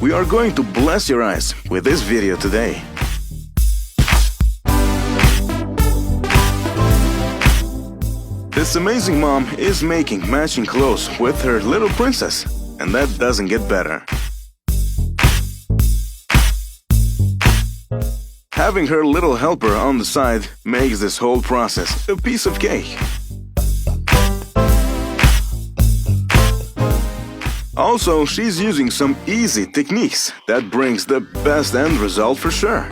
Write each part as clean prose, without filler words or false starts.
We are going to bless your eyes with this video today. This amazing mom is making matching clothes with her little princess, and that doesn't get better. Having her little helper on the side makes this whole process a piece of cake. Also, she's using some easy techniques that brings the best end result for sure.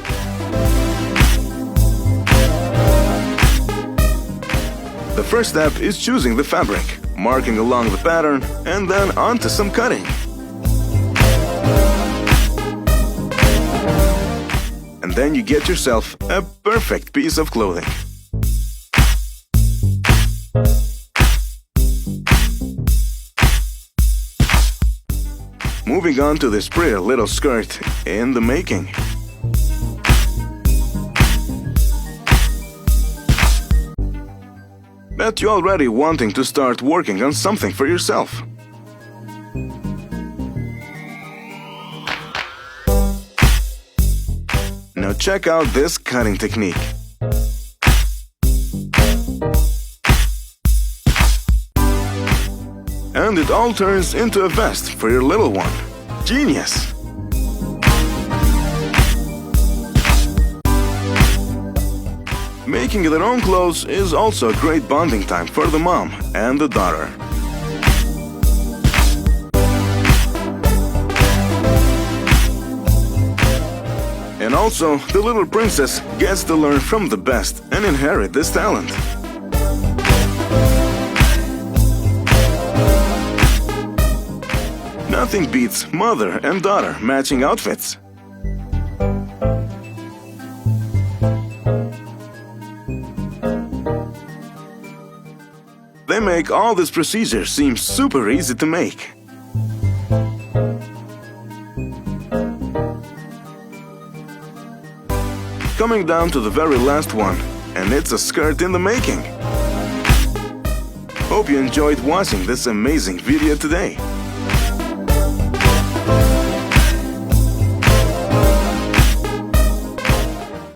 The first step is choosing the fabric, marking along the pattern, and then onto some cutting. And then you get yourself a perfect piece of clothing. Moving on to this pretty little skirt in the making. Bet you're already wanting to start working on something for yourself. Now check out this cutting technique. And it all turns into a vest for your little one. Genius! Making their own clothes is also a great bonding time for the mom and the daughter. And also, the little princess gets to learn from the best and inherit this talent. Nothing beats mother and daughter matching outfits. They make all this procedure seem super easy to make. Coming down to the very last one, and it's a skirt in the making. Hope you enjoyed watching this amazing video today.